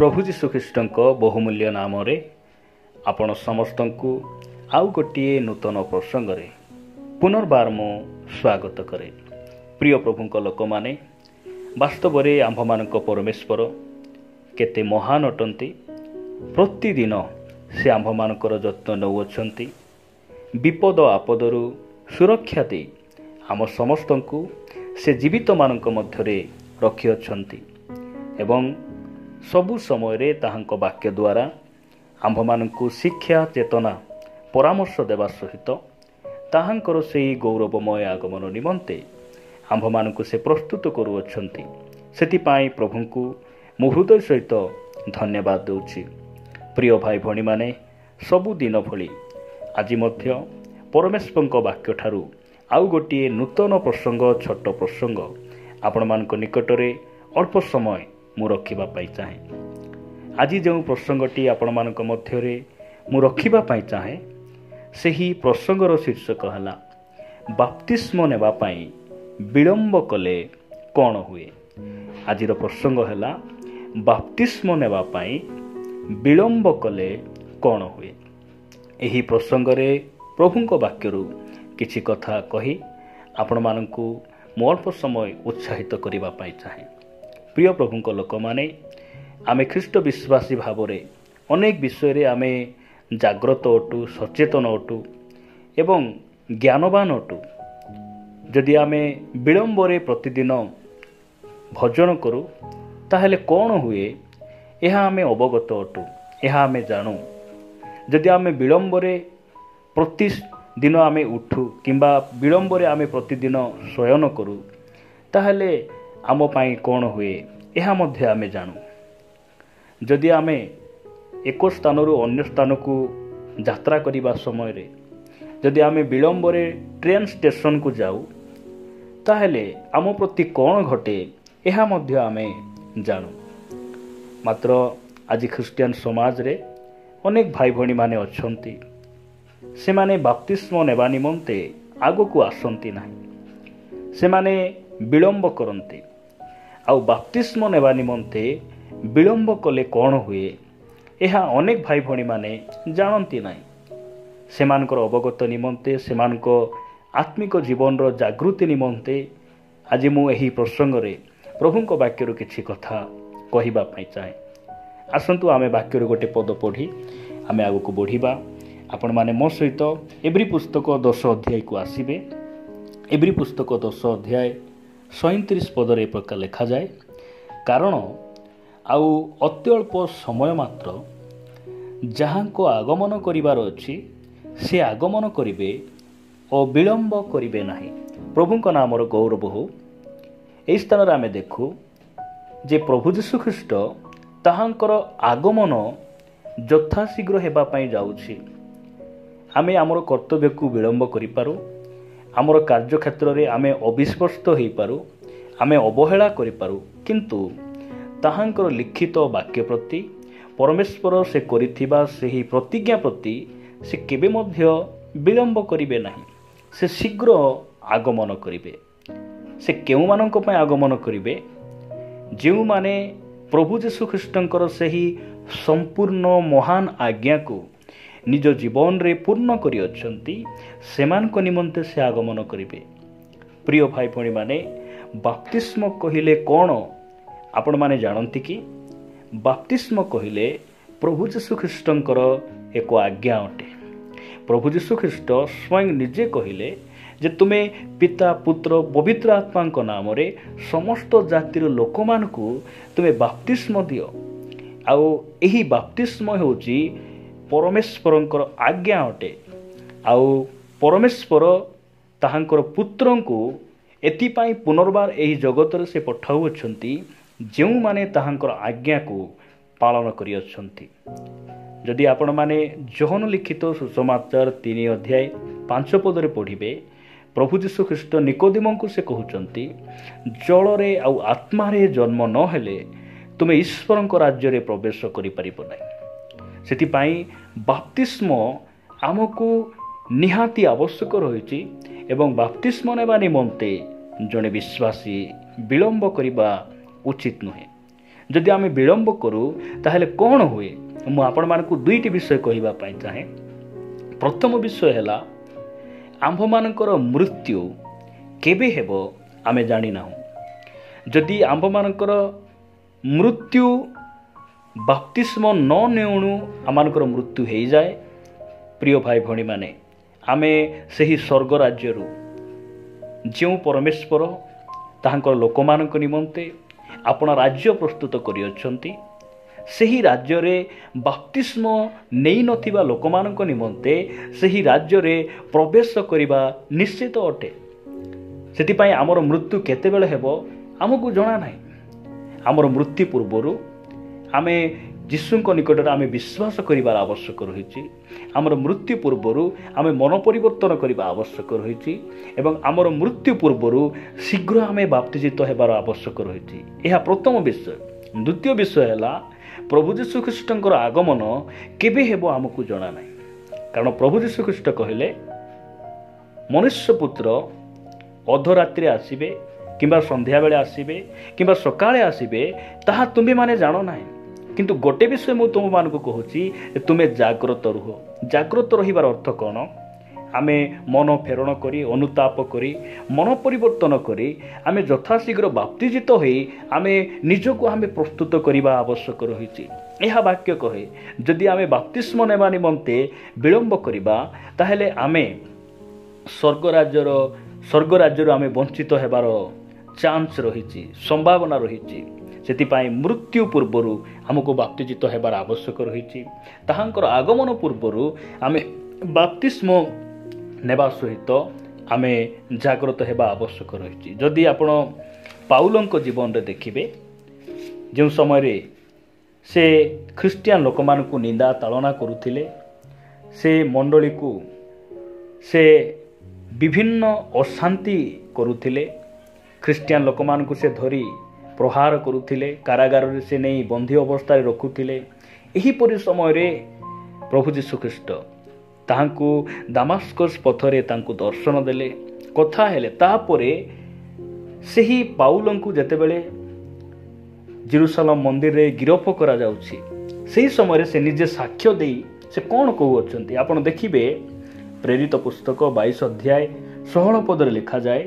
प्रभु जीशुख्रीष्टଙ୍କ बहुमूल्य नाम आपण समस्त को आउ गोटे नूतन प्रसंग पुनर्बार मु स्वागत करे। प्रिय प्रभु लोक माने वास्तव में आंभ मान परमेश्वर केते महान अटंती। प्रतिदिन से आंभ मानकर जत्न नौछंती। विपद आपदरु सुरक्षा दे आम समस्त को से जीवित मानक मध्यरे रखी अछंती एवं सबु समय रे ताहांक वाक्य द्वारा आंभ मानकु शिक्षा चेतना परामर्श देवा सहित ताहांकर से गौरवमय आगमन निमंते आंभ मानकु से प्रस्तुत करुअछंती। सेतिपाई प्रभुंकु मो हृदय सहित धन्यवाद देउछि। प्रिय भाई भणी माने सबु दिन भली आज मध्य परमेश्वरଙ୍କ वाक्य ठारू आउ गोटे नूतन प्रसंग छोट प्रसंग आपण मानक निकटरे अल्प समय मु रखिबा पाई चाहे। आज जो प्रसंगटी आपण मानक मध्यरे मु रखिबा पाई चाहे सेही प्रसंगर शीर्षक हला बाप्तिस्म नेबा पाई विलंब कले कौन हुए। आज प्रसंग हला बाप्तिस्म नेबा पाई विलंब कले कौन हुए। एही प्रसंगरे प्रभुंक वाक्यरु किछि कथा कही आपण मानकु मो अल्प समय उत्साहित करिबा पाई चाहे। प्रिय प्रभुंक लोक माने आमे ख्रीष्ट विश्वासी भावरे अनेक विषय रे आमे जाग्रत अटु सचेतन अटु एवं ज्ञानवान अटु। जदि आमे विलंबरे प्रतिदिन भजन करू ताहेले कौन हुए यह आमे अवगत अटु, यह आमे जानू। जदि आमे विलंबरे प्रतिदिन आमे उठू किंबा विलंबरे आमे प्रतिदिन शयन करू ताहेले आम पाई कौन हुए यह मध्य आमे जानू। जदि आमे एक स्थानरु अन्य स्थान को यात्रा करिबा समय रे जदि आमे विलंबरे ट्रेन स्टेशन को जाऊ ताहेले आम प्रति कौन घटे यह मध्य आमे जानू। मात्र आज ख्रिस्टियन समाज रे अनेक भाई भणी माने अछंती से माने बाप्तिस्म नेबा निमंते आगो को आसंती नाही। से माने विलंब करंती आउ बाप्तिस्म नेबा निमंते विलंब कले कौन हुए यह अनेक भाई भणी माने जानती नाही। सेमानकर अवगत निमंते सेमानक आत्मिक जीवन रो जागृति निमंते आज मु एही प्रसंग रे प्रभुंक वाक्यरु किछि कथा कहिबा पई चाहे। आसंतु आमे वाक्यरु गोटे पद पढ़ी आमे आगु को बढ़िबा। आपण माने मो सहित एब्री पुस्तक 10 अध्याय को आसीबे। एब्री पुस्तक 10 अध्याय 37 पदरे प्रकार लिखा जाए, कारण आउ अत्यल्प समय मात्र जहाँ को आगमन करिवार अछि से आगमन करिवे और विलंब करिवे नाही। प्रभुंक नामर गौरव हो। एई स्थान रे आमे देखु जे प्रभु जीशु ख्रीष्ट ताहांकर आगमन यथाशीघ्र हेबा पई जाउछि। आमे आमर कर्तव्य को विलंब करि पारू, आमर कार्य क्षेत्र रे आमे अविश्वस्त होई पारू, आमे अवहेला करि पारू, किंतु ताहांकर लिखित वाक्य प्रति परमेश्वर से करिथिबा सेही प्रतिज्ञा प्रति से केबे मध्य विलंब करिवे नाही। से शीघ्र आगमन करिवे। से केउ मानक पय आगमन करिवे जेउ माने प्रभु जीशु ख्रीष्टंकर सेही संपूर्ण महान आज्ञा को निज जीवन रे पूर्ण करि अछंती सेमानक निमंते से आगमन करिवे। प्रिय भाई भणी माने बाप्तिस्म कहिले कौन आपण माने जानती कि बाप्तिस्म कहिले प्रभु जीशु ख्रीष्टंकर एक आज्ञा अटे। प्रभु जीशु ख्रीष्ट स्वयं निजे कहिले जे तुमे पिता पुत्र पवित्र आत्मा नाम रे समस्त जातिर लोक मान को तुमे बाप्तिस्म दियो। आउ एही बाप्तिस्म होची परमेश्वरंकर आज्ञा अटे। आउ परमेश्वर ताहांकर पुत्रं को एतिपाई पुनर्बार एही जगत रे से पठाउछंती जेउ माने ताहांकर आज्ञा को पालन करि अछंती। जदि आपण माने जोहन लिखित सुसमाचार 3 अध्याय 5 पदरे पढ़िबे प्रभु जीशु ख्रीष्ट निकोदेम को से कहउछंती जल रे आउ आत्मा रे जन्म न हेले तुमे ईश्वरंक राज्य रे प्रवेश करि परिबो नै। सेति पाई बाप्तिस्म आमको निहाती आवश्यक रही एवं बाप्तिस्म नेबा निमंते जड़े विश्वासी विलंब करने उचित नुहे। ଯଦି ଆମେ ବିଳମ୍ବ କରୁ ତାହେଲେ କ'ଣ ହୁଏ? ମୁଁ ଆପଣମାନଙ୍କୁ ଦୁଇଟି ବିଷୟ କହିବା ପାଇଁ ଚାହେଁ। ପ୍ରଥମ ବିଷୟ ହେଲା, ଆମ୍ଭମାନଙ୍କର ମୃତ୍ୟୁ କେବେ ହେବ ଆମେ ଜାଣିନାହୁଁ। ଯଦି ଆମ୍ଭମାନଙ୍କର ମୃତ୍ୟୁ ବାପ୍ତିସ୍ମ ନ ନେଉଣୁ ଆମମାନଙ୍କର ମୃତ୍ୟୁ ହୋଇଯାଏ, ପ୍ରିୟ ଭାଇ ଭଉଣୀମାନେ, ଆମେ ସେହି ସ୍ୱର୍ଗ ରାଜ୍ୟରୁ ଯେଉଁ ପରମେଶ୍ୱର ତାହାଙ୍କର ଲୋକମାନଙ୍କ ନିମନ୍ତେ ଆପଣ ରାଜ୍ୟ ପ୍ରସ୍ତୁତ କରିଅଛନ୍ତି, ସେହି ରାଜ୍ୟରେ ବାପ୍ତିସ୍ମ ନେଇନଥିବା ଲୋକମାନଙ୍କ ନିମନ୍ତେ ସେହି ରାଜ୍ୟରେ ପ୍ରବେଶ କରିବା ନିଶ୍ଚିତ ଅଟେ। ସେଥିପାଇଁ ଆମର ମୃତ୍ୟୁ କେତେବେଳେ ହେବ ଆମକୁ ଜଣା ନାହିଁ। ଆମର ମୃତ୍ୟୁ ପୂର୍ବରୁ ଆମେ ଯୀଶୁଙ୍କ ନିକଟରେ ଆମେ ବିଶ୍ୱାସ କରିବାର ଆବଶ୍ୟକ ରହିଛି। ଆମର ମୃତ୍ୟୁ ପୂର୍ବରୁ ଆମେ ମନ ପରିବର୍ତ୍ତନ କରିବା ଆବଶ୍ୟକ ରହିଛି ଏବଂ ଆମର ମୃତ୍ୟୁ ପୂର୍ବରୁ ଶୀଘ୍ର ଆମେ ବାପ୍ତିଜିତ ହେବାର ଆବଶ୍ୟକ ରହିଛି। ଏହା ପ୍ରଥମ ବିଷୟ। ଦ୍ୱିତୀୟ ବିଷୟ ହେଲା, ପ୍ରଭୁ ଯୀଶୁଖ୍ରୀଷ୍ଟଙ୍କର ଆଗମନ କେବେ ହେବ ଆମକୁ ଜଣା ନାହିଁ। କାରଣ ପ୍ରଭୁ ଯୀଶୁଖ୍ରୀଷ୍ଟ କହିଲେ, ମନୁଷ୍ୟ ପୁତ୍ର ଅଧରାତ୍ରିରେ ଆସିବେ କିମ୍ବା ସନ୍ଧ୍ୟାବେଳେ ଆସିବେ କିମ୍ବା ସକାଳେ ଆସିବେ, ତାହା ତୁମେମାନେ ଜାଣ ନାହିଁ। କିନ୍ତୁ ଗୋଟେ ବିଷୟ ମୁଁ ତୁମମାନଙ୍କୁ କହୁଛି, ତୁମେ ଜାଗ୍ରତ ରୁହ। ଜାଗ୍ରତ ରହିବାର ଅର୍ଥ କ'ଣ? ଆମେ ମନ ଫେରଣ କରି, ଅନୁତାପ କରି, ମନ ପରିବର୍ତ୍ତନ କରି ଆମେ ଯଥାଶୀଘ୍ର ବାପ୍ତିଜିତ ହୋଇ ଆମେ ନିଜକୁ ଆମେ ପ୍ରସ୍ତୁତ କରିବା ଆବଶ୍ୟକ ରହିଛି। ଏହା ବାକ୍ୟ କହେ, ଯଦି ଆମେ ବାପ୍ତିସ୍ମ ନେବା ନିମନ୍ତେ ବିଳମ୍ବ କରିବା ତାହେଲେ ଆମେ ସ୍ୱର୍ଗ ରାଜ୍ୟରୁ ଆମେ ବଞ୍ଚିତ ହେବାର ଚାନ୍ସ ରହିଛି, ସମ୍ଭାବନା ରହିଛି। ସେଥିପାଇଁ ମୃତ୍ୟୁ ପୂର୍ବରୁ ଆମକୁ ବାପ୍ତିଜିତ ହେବାର ଆବଶ୍ୟକ ରହିଛି। ତାହାଙ୍କର ଆଗମନ ପୂର୍ବରୁ ଆମେ ବାପ୍ତିସ୍ମ ନେବା ସହିତ ଆମେ ଜାଗ୍ରତ ହେବା ଆବଶ୍ୟକ ରହିଛି। ଯଦି ଆପଣ ପାଉଲଙ୍କ ଜୀବନରେ ଦେଖିବେ, ଯେଉଁ ସମୟରେ ସେ ଖ୍ରୀଷ୍ଟିଆନ ଲୋକମାନଙ୍କୁ ନିନ୍ଦା ତାଳନା କରୁଥିଲେ, ସେ ମଣ୍ଡଳୀକୁ ସେ ବିଭିନ୍ନ ଅଶାନ୍ତି କରୁଥିଲେ, ଖ୍ରୀଷ୍ଟିଆନ ଲୋକମାନଙ୍କୁ ସେ ଧରି ପ୍ରହାର କରୁଥିଲେ, କାରାଗାରରେ ସେ ନେଇ ବନ୍ଦୀ ଅବସ୍ଥାରେ ରଖୁଥିଲେ। ଏହିପରି ସମୟରେ ପ୍ରଭୁ ଯୀଶୁଖ୍ରୀଷ୍ଟ ତାହାଙ୍କୁ ଦାମାସ୍କସ୍ ପଥରେ ତାଙ୍କୁ ଦର୍ଶନ ଦେଲେ, କଥା ହେଲେ। ତାପରେ ସେହି ପାଉଲଙ୍କୁ ଯେତେବେଳେ ଜେରୁସାଲେମ ମନ୍ଦିରରେ ଗିରଫ କରାଯାଉଛି, ସେହି ସମୟରେ ସେ ନିଜେ ସାକ୍ଷ୍ୟ ଦେଇ ସେ କ'ଣ କହୁଅଛନ୍ତି ଆପଣ ଦେଖିବେ। ପ୍ରେରିତ ପୁସ୍ତକ 22 ଅଧ୍ୟାୟ 16 ପଦରେ ଲେଖାଯାଏ,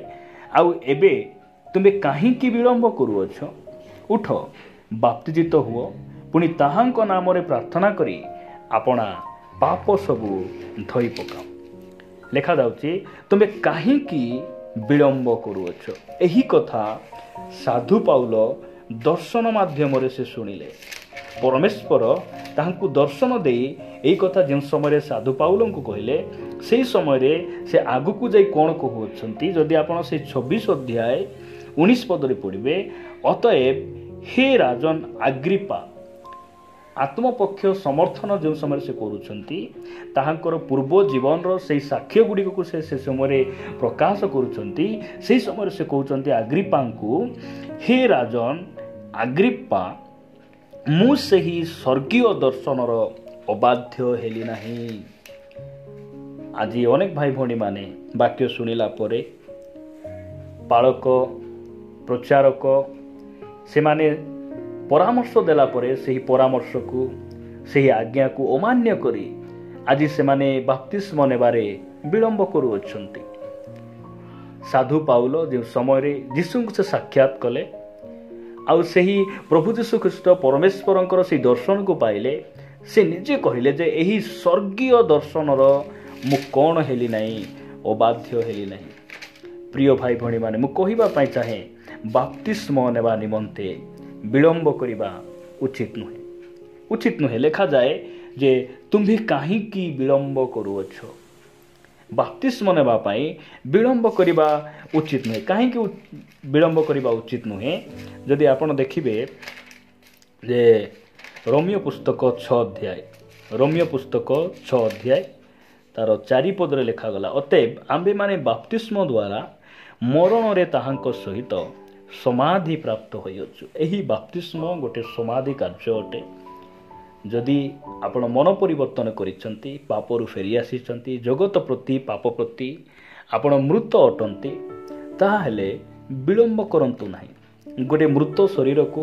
ଆଉ ଏବେ ତୁମେ କାହିଁକି ବିଳମ୍ବ କରୁଅଛ? ଉଠ, ବାପ୍ତିଜିତ ହୁଅ, ପୁଣି ତାହାଙ୍କ ନାମରେ ପ୍ରାର୍ଥନା କରି ଆପଣା ପାପ ସବୁ ଧୋଇ ପକାଅ। ଲେଖାଯାଉଛି, ତୁମେ କାହିଁକି ବିଳମ୍ବ କରୁଅଛ? ଏହି କଥା ସାଧୁ ପାଉଲ ଦର୍ଶନ ମାଧ୍ୟମରେ ସେ ଶୁଣିଲେ। ପରମେଶ୍ୱର ତାହାଙ୍କୁ ଦର୍ଶନ ଦେଇ ଏହି କଥା ଯେଉଁ ସମୟରେ ସାଧୁ ପାଉଲଙ୍କୁ କହିଲେ, ସେହି ସମୟରେ ସେ ଆଗକୁ ଯାଇ କ'ଣ କହୁଅଛନ୍ତି? ଯଦି ଆପଣ ସେଇ 26 ଅଧ୍ୟାୟ 19 ପଦରେ ପଢ଼ିବେ, ଅତଏବ ହେ ରାଜନ ଆଗ୍ରିପା, ଆତ୍ମପକ୍ଷ ସମର୍ଥନ ଯେଉଁ ସମୟରେ ସେ କରୁଛନ୍ତି, ତାହାଙ୍କର ପୂର୍ବ ଜୀବନର ସେହି ସାକ୍ଷ୍ୟ ଗୁଡ଼ିକୁ ସେ ସମୟରେ ପ୍ରକାଶ କରୁଛନ୍ତି। ସେହି ସମୟରେ ସେ କହୁଛନ୍ତି ଆଗ୍ରିପାଙ୍କୁ, ହେ ରାଜନ ଆଗ୍ରିପା, ମୁଁ ସେହି ସ୍ୱର୍ଗୀୟ ଦର୍ଶନର ଅବାଧ୍ୟ ହେଲି ନାହିଁ। ଆଜି ଅନେକ ଭାଇ ଭଉଣୀମାନେ ବାକ୍ୟ ଶୁଣିଲା ପରେ ପାଳକ, ପ୍ରଚାରକ ସେମାନେ ପରାମର୍ଶ ଦେଲା ପରେ ସେହି ପରାମର୍ଶକୁ, ସେହି ଆଜ୍ଞାକୁ ଅମାନ୍ୟ କରି ଆଜି ସେମାନେ ବାପ୍ତିସ୍ମ ନେବାରେ ବିଳମ୍ବ କରୁଅଛନ୍ତି। ସାଧୁ ପାଉଲ ଯେଉଁ ସମୟରେ ଯୀଶୁଙ୍କୁ ସେ ସାକ୍ଷାତ କଲେ, ଆଉ ସେହି ପ୍ରଭୁ ଯୀଶୁଖ୍ରୀଷ୍ଟ ପରମେଶ୍ୱରଙ୍କର ସେହି ଦର୍ଶନକୁ ପାଇଲେ, ସେ ନିଜେ କହିଲେ ଯେ ଏହି ସ୍ୱର୍ଗୀୟ ଦର୍ଶନର ମୁଁ କ'ଣ ହେଲି ନାହିଁ, ଅବାଧ୍ୟ ହେଲି ନାହିଁ। ପ୍ରିୟ ଭାଇ ଭଉଣୀମାନେ, ମୁଁ କହିବା ପାଇଁ ଚାହେଁ, ବାପ୍ତିସ୍ମ ନେବା ନିମନ୍ତେ ବିଳମ୍ବ କରିବା ଉଚିତ ନୁହେଁ, ଉଚିତ ନୁହେଁ। ଲେଖାଯାଏ ଯେ ତୁମ୍ଭେ କାହିଁକି ବିଳମ୍ବ କରୁଅଛ? ବାପ୍ତିସ୍ମ ନେବା ପାଇଁ ବିଳମ୍ବ କରିବା ଉଚିତ ନୁହେଁ। କାହିଁକି ବିଳମ୍ବ କରିବା ଉଚିତ ନୁହେଁ? ଯଦି ଆପଣ ଦେଖିବେ ଯେ ରୋମିଓ ପୁସ୍ତକ 6 ଅଧ୍ୟାୟ ତାର 4 ପଦରେ ଲେଖାଗଲା, ଅତଏବ ଆମ୍ଭେମାନେ ବାପ୍ତିସ୍ମ ଦ୍ୱାରା ମରଣରେ ତାହାଙ୍କ ସହିତ ସମାଧି ପ୍ରାପ୍ତ ହୋଇଅଛୁ। ଏହି ବାପ୍ତିସ୍ମ ଗୋଟେ ସମାଧି କାର୍ଯ୍ୟ ଅଟେ। ଯଦି ଆପଣ ମନ ପରିବର୍ତ୍ତନ କରିଛନ୍ତି, ପାପରୁ ଫେରିଆସିଛନ୍ତି, ଜଗତ ପ୍ରତି, ପାପ ପ୍ରତି ଆପଣ ମୃତ ଅଟନ୍ତି, ତାହେଲେ ବିଳମ୍ବ କରନ୍ତୁ ନାହିଁ। ଗୋଟେ ମୃତ ଶରୀରକୁ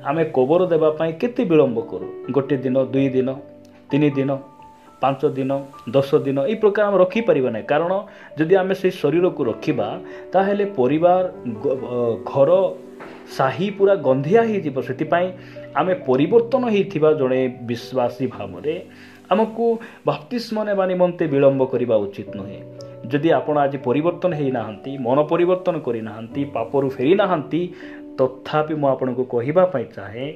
आमे कबर देवाई केते विलंब करूँ, गोटे दिन 2 दिन 3 दिन 5 दिन 10 दिन यही प्रकार आम रखिपर ना। कारण जदि आम से शरीर को रखा ताहले परिवार घर साही पूरा गंधिया हो। आम परिवर्तन होता जड़े विश्वासी भाव में आमको बपतिस्म नेबा निमंते विलंब करने उचित नुहे। जदि आपण आज परिवर्तन होना मन परिवर्तन करना पापरू फेरी ना तथापि मु आपन को कहवाई चाहे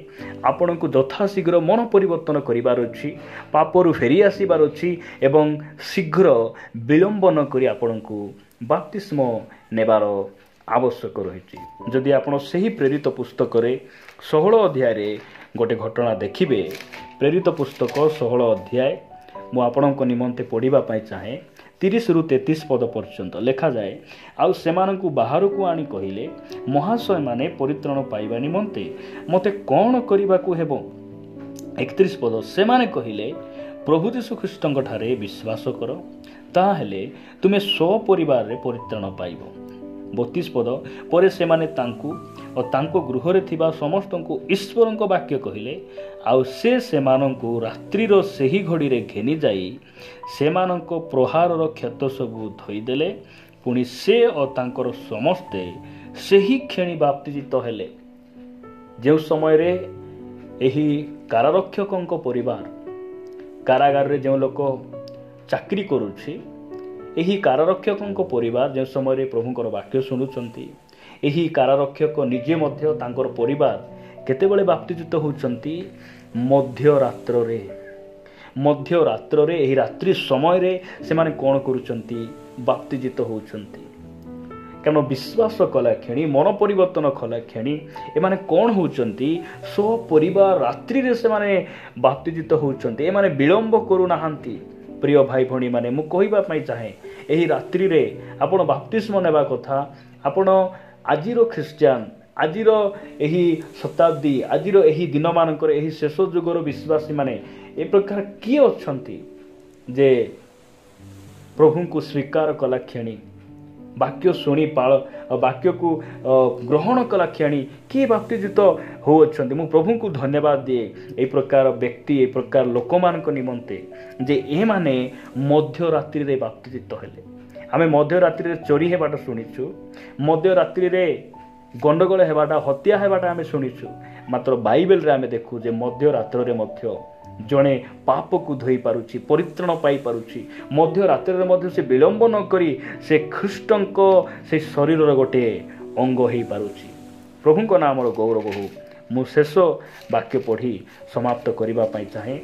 आपण को यथाशीघ्र मन परिवर्तन करिवार अछि, पापरू फेरी आसीबार अछि एवं शीघ्र विलंब न करी आपण को बपतिस्म नेबार आवश्यक रही। जदि आपण सही प्रेरित पुस्तक रे 16 अध्याय रे गोटे घटना देखिबे, प्रेरित पुस्तक 16 अध्याय मु आपण को निमंते पढ़िबा पई चाहे 30 ରୁ 33 पद पर्यंत लेखा जाए। आउ सेमानंकु बाहर को आनी कहिले, महाशय माने परित्राण पाइबा निमंते मते कौन करिबाकु हेबो। 31 पद, सेमाने कहिले प्रभु यीशु ख्रीष्टଙ୍କ ठारे विश्वास कर, ताहेले तुमे स्व परिवार रे परित्राण पाइबो। 32 पद, परे सेमाने तांकु और तांको गृह रे थिबा समस्तंकु ईश्वरଙ୍କ वाक्य कहिले, आउ से सेमानंकु रात्रिर सेही घड़ी रे घेनी जाई सेमानंको प्रहारर क्षत सबु धोईदेले। पुणी से और तांकर समस्ते सेही क्षणी बाप्तिजित हेले। जो समय रे एही कारारक्षकଙ୍କ परिवार कारागार रे जो लोक चाकरी करुछि, एही कारारक्षकଙ୍କ परिवार जो समय रे प्रभुଙ୍କର वाक्य शुणुचंती, एही कारारक्षक निजे मध्य तांकर परिवार केतेबेले बाप्तिजित होउचंती मध्य रात्र रे एही रात्रि समय रे से माने कोन करूचंती बाप्तिजित होउचंती। कारण विश्वास कला क्षणी मन परिवर्तन कला क्षणी एमाने कोन होउचंती सो परिवार रात्रि रे से माने बाप्तिजित होउचंती। एमाने विलंब करू नाहंती। प्रिय भाई भणी माने मु कहिबा पई चाहे एही रात्रि रे आपण बाप्तिस्म नेबा कथा। आपण आजिरो ख्रिस्टियान, आजिर एही शताब्दी, आजिर एही दिन मानकर एही शेष जुगर विश्वासी माने ए प्रकार किए अच्छंती जे प्रभु को स्वीकार कला क्षणी वाक्य शुणी वाक्य को ग्रहण कला क्षणी किए बाप्तिजित हो अच्छंती। मु प्रभु को धन्यवाद दिए ए प्रकार व्यक्ति ए प्रकार लोक मान निमंते जे ए माने मध्य रात्रि रे बाप्तिजित हेले। आमे मध्य रात्रि रे चोरी हेबाटा शुणिछु, मध्य रात्रि रे गंडगोल हेबाटा हत्या हेबाटा आमे शुणिछु, मात्र बाइबल रे आमे देखु जे मध्य रात्र रे मध्य जड़े पाप को धोई पारुछि, परित्राण पाई पारुछि। मध्य रात्रि रे मध्य से विलंब न करी से ख्रीष्टंको से शरीर गोटे अंग हो पारुछि। प्रभु को नाम गौरव हो। मु शेष वाक्य पढ़ी समाप्त करबा पई चाहे।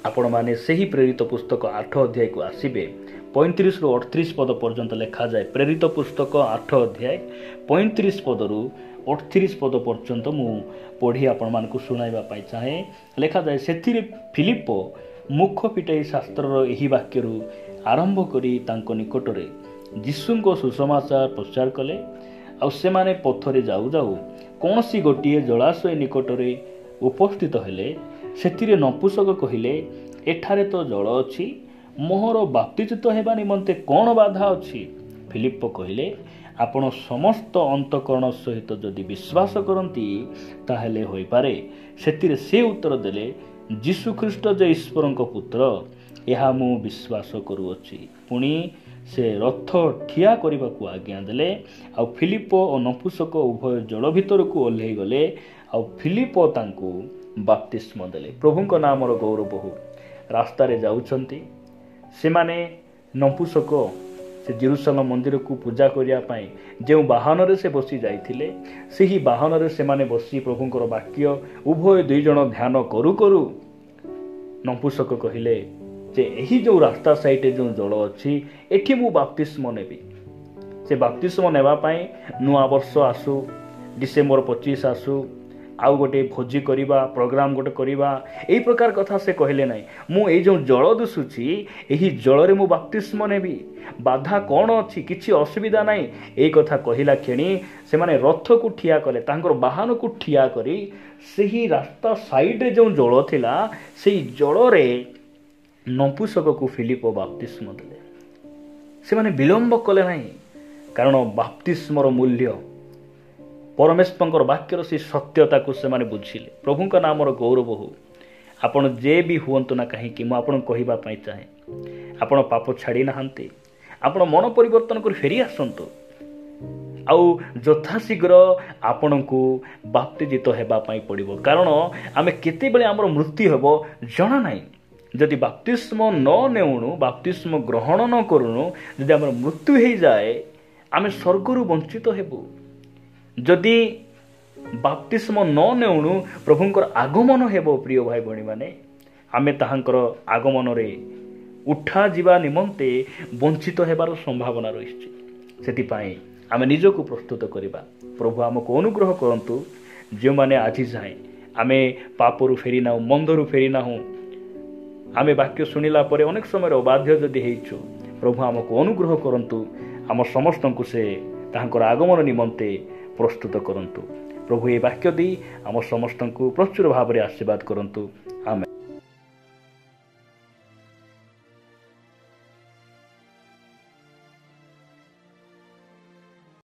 आपण माने सही प्रेरित पुस्तक 8 अध्याय को आसीबे। 35 ରୁ 38 पद पर्यंत लेखा जाए। प्रेरित पुस्तक 8 अध्याय 35 पदरू 38 पद पर्यंत मु पढ़ी आपण मानकु सुनाइबा पाई चाहे। लेखा जाए, सेथिरे फिलिप मुख फिटाई शास्त्रर एही वाक्यरू आरंभ करी तांको निकटरे यीशुंको सुसमाचार प्रचार कले। आ सेमाने पथरे जाऊ जाऊ कौनसी गोटिए जलाशय निकटरे उपस्थित हेले। सेथिरे नपुसक कहिले, एठारे तो जल अछि, मोहर बाप्तिजित हेबा निमंते कौन बाधा अछि? फिलिप कहिले, आपण समस्त अंतकरण सहित जदि विश्वास करती ताहेले होई पारे। सेतिरे से उत्तर देले, यीशु ख्रीष्ट जे ईश्वरଙ୍କ पुत्र ଏହା ମୁଁ विश्वास କରୁଅଛି। पुणी से रथ ठिया करने आज्ञा देले। आ फिलिप और नपुसक उभय जल भितर को ओह्लई गले। आ फिलिप तांको बाप्तिस्म देले। प्रभुଙ୍କ नामर गौरव हो। रास्ता रे जाउछंती से माने नपुसक से जेरुसलम मंदिर को पूजा करिया पई जो वाहन रे से बसी जाइथिले, सेही वाहन रे से माने बसी प्रभुଙ୍କର वाक्य उभय दुई जन ध्यान करू करू नपुसक कहिले जे एही जो रास्ता साइड जो जल अछि एठी मु बाप्तिस्म नेबी। से बाप्तिस्म नेबा पई नुआ वर्ष आसु, डिसेम्बर 25 आसु, आउ गोटे भोजी करिबा, प्रोग्राम गोटे करिबा, एही प्रकार कथा से कहले नाही। मु एई जो जल दुसुची एही जल रे मु बाप्तिस्म नेबी, बाधा कौन अछि, किछि असुविधा नाही। एई कथा कहिला खेणी से माने रथ को ठिया कले, तांकर वाहन को ठिया करी सेही रास्ता साइड रे जो जल थिला सेही जल रे नपुसक को फिलिप बाप्तिस्म देले। से माने विलंब कले नाही, कारण बाप्तिस्मर मूल्य ପରମେଶ୍ୱରଙ୍କର ବାକ୍ୟର ସେ ସତ୍ୟତାକୁ ସେମାନେ ବୁଝିଲେ। ପ୍ରଭୁଙ୍କ ନାମର ଗୌରବ ହଉ। ଆପଣ ଯେ ବି ହୁଅନ୍ତୁ ନା କାହିଁକି, ମୁଁ ଆପଣଙ୍କୁ କହିବା ପାଇଁ ଚାହେଁ, ଆପଣ ପାପ ଛାଡ଼ି ନାହାନ୍ତି। ଆପଣ ମନ ପରିବର୍ତ୍ତନ କରି ଫେରି ଆସନ୍ତୁ, ଆଉ ଯଥାଶୀଘ୍ର ଆପଣଙ୍କୁ ବାପ୍ତିଜିତ ହେବା ପାଇଁ ପଡ଼ିବ। କାରଣ ଆମେ କେତେବେଳେ ଆମର ମୃତ୍ୟୁ ହେବ ଜଣା ନାହିଁ। ଯଦି ବାପ୍ତିସ୍ମ ନ ନେଉଣୁ, ବାପ୍ତିସ୍ମ ଗ୍ରହଣ ନ କରୁଣୁ, ଯଦି ଆମର ମୃତ୍ୟୁ ହେଇଯାଏ, ଆମେ ସ୍ୱର୍ଗରୁ ବଞ୍ଚିତ ହେବୁ। ଯଦି ବାପ୍ତିସ୍ମ ନ ନେଉଣୁ, ପ୍ରଭୁଙ୍କର ଆଗମନ ହେବ ପ୍ରିୟ ଭାଇ ଭଉଣୀମାନେ, ଆମେ ତାହାଙ୍କର ଆଗମନରେ ଉଠାଯିବା ନିମନ୍ତେ ବଞ୍ଚିତ ହେବାର ସମ୍ଭାବନା ରହିଛି। ସେଥିପାଇଁ ଆମେ ନିଜକୁ ପ୍ରସ୍ତୁତ କରିବା। ପ୍ରଭୁ ଆମକୁ ଅନୁଗ୍ରହ କରନ୍ତୁ। ଯେଉଁମାନେ ଆଜି ଯାଏଁ ଆମେ ପାପରୁ ଫେରିନାହୁଁ, ମନ୍ଦରୁ ଫେରିନାହୁଁ, ଆମେ ବାକ୍ୟ ଶୁଣିଲା ପରେ ଅନେକ ସମୟରେ ଅବାଧ୍ୟ ଯଦି ହେଇଛୁ, ପ୍ରଭୁ ଆମକୁ ଅନୁଗ୍ରହ କରନ୍ତୁ। ଆମ ସମସ୍ତଙ୍କୁ ସେ ତାହାଙ୍କର ଆଗମନ ନିମନ୍ତେ ପ୍ରସ୍ତୁତ କରନ୍ତୁ। ପ୍ରଭୁ ଏ ବାକ୍ୟ ଦେଇ ଆମ ସମସ୍ତଙ୍କୁ ପ୍ରଚୁର ଭାବରେ ଆଶୀର୍ବାଦ କରନ୍ତୁ।